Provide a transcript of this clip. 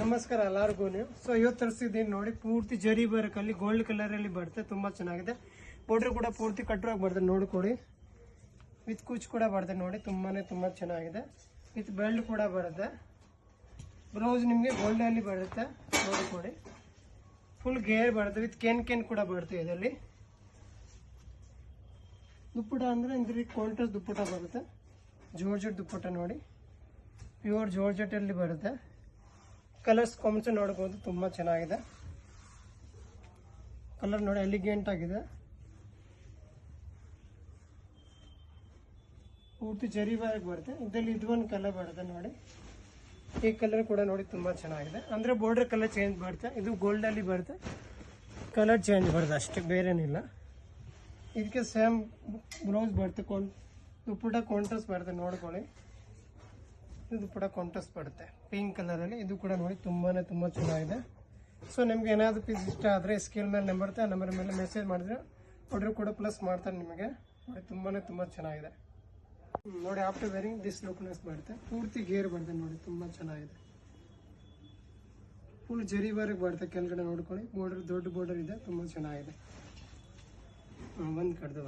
ನಮಸ್ಕಾರ ಎಲ್ಲರಿಗೂ. ಸೊ ಇವತ್ತು ತರಿಸಿದ್ದೀನಿ ನೋಡಿ, ಪೂರ್ತಿ ಜರಿ ವರ್ಕಲ್ಲಿ ಗೋಲ್ಡ್ ಕಲರಲ್ಲಿ ಬರುತ್ತೆ. ತುಂಬ ಚೆನ್ನಾಗಿದೆ. ಬಾರ್ಡರ್ ಕೂಡ ಪೂರ್ತಿ ಕಟ್ಟುವಾಗಿ ಬರ್ತದೆ ನೋಡ್ಕೊಳ್ಳಿ. ವಿತ್ ಕುಚ್ ಕೂಡ ಬರ್ತದೆ ನೋಡಿ, ತುಂಬ ಚೆನ್ನಾಗಿದೆ. ವಿತ್ ಬೆಲ್ಟ್ ಕೂಡ ಬರುತ್ತೆ. ಬ್ಲೌಸ್ ನಿಮಗೆ ಗೋಲ್ಡಲ್ಲಿ ಬರುತ್ತೆ ನೋಡ್ಕೊಳ್ಳಿ. ಫುಲ್ ಗೇರ್ ಬರುತ್ತೆ. ವಿತ್ ಕೇನ್ ಕೂಡ ಬರುತ್ತೆ. ಇದರಲ್ಲಿ ದುಪ್ಪಟ ಅಂದರೆ ಇದ್ರಿಗೆ ಕಾಂಟ್ರಾಸ್ಟ್ ದುಪ್ಪಟ ಬರುತ್ತೆ. ಜಾರ್ಜೆಟ್ ದುಪ್ಪಟ ನೋಡಿ, ಪ್ಯೂರ್ ಜಾರ್ಜೆಟಲ್ಲಿ ಬರುತ್ತೆ. ಕಲರ್ಸ್ ಕಾಂಬಿನೇಷನ್ ನೋಡ್ಬೋದು, ತುಂಬ ಚೆನ್ನಾಗಿದೆ. ಕಲರ್ ನೋಡಿ ಎಲಿಗೆಂಟ್ ಆಗಿದೆ. ಪೂರ್ತಿ ಜರಿ ವರ್ಕ್ ಬರುತ್ತೆ. ಇದರಲ್ಲಿ ಇದೊಂದು ಕಲರ್ ಬರುತ್ತೆ ನೋಡಿ. ಈ ಕಲರ್ ಕೂಡ ನೋಡಿ ತುಂಬ ಚೆನ್ನಾಗಿದೆ. ಅಂದರೆ ಬಾರ್ಡರ್ ಕಲರ್ ಚೇಂಜ್ ಬರುತ್ತೆ. ಇದು ಗೋಲ್ಡಲ್ಲಿ ಬರುತ್ತೆ, ಕಲರ್ ಚೇಂಜ್ ಬರುತ್ತೆ ಅಷ್ಟೇ, ಬೇರೇನಿಲ್ಲ. ಇದಕ್ಕೆ ಸೇಮ್ ಬ್ಲೌಸ್ ಬರುತ್ತೆ. ದುಪ್ಪಟ ಕಾಂಟ್ರಾಸ್ಟ್ ಬರುತ್ತೆ ನೋಡ್ಕೊಳ್ಳಿ. ಇದು ಕೂಡ ಕಾಂಟ್ರಾಸ್ಟ್ ಬರುತ್ತೆ ಪಿಂಕ್ ಕಲರಲ್ಲಿ. ಇದು ಕೂಡ ನೋಡಿ ತುಂಬ ಚೆನ್ನಾಗಿದೆ. ಸೊ ನಿಮ್ಗೆ ಏನಾದರೂ ಪೀಸ್ ಇಷ್ಟ ಆದರೆ ಸ್ಕೇಲ್ ಮೇಲೆ ನಂಬರ್ ಆ ನಂಬರ್ ಮೇಲೆ ಮೆಸೇಜ್ ಮಾಡಿದ್ರೆ ಆರ್ಡರ್ ಕೂಡ ಪ್ಲಸ್ ಮಾಡ್ತಾರೆ ನಿಮಗೆ. ನೋಡಿ ತುಂಬ ಚೆನ್ನಾಗಿದೆ ನೋಡಿ. ಆಫ್ಟರ್ ವೇರಿಂಗ್ ದಿಸ್ ಲುಕ್ನೆಸ್ ಬರುತ್ತೆ. ಪೂರ್ತಿ ಗೇರ್ ಬರುತ್ತೆ ನೋಡಿ, ತುಂಬ ಚೆನ್ನಾಗಿದೆ. ಫುಲ್ ಜರಿ ವರ್ಕ್ ಬರುತ್ತೆ ಕೆಳಗಡೆ ನೋಡ್ಕೊಳ್ಳಿ. ಬಾರ್ಡರ್ ದೊಡ್ಡ ಬಾರ್ಡರ್ ಇದೆ, ತುಂಬ ಚೆನ್ನಾಗಿದೆ. ಒಂದು ಕಡ್ದು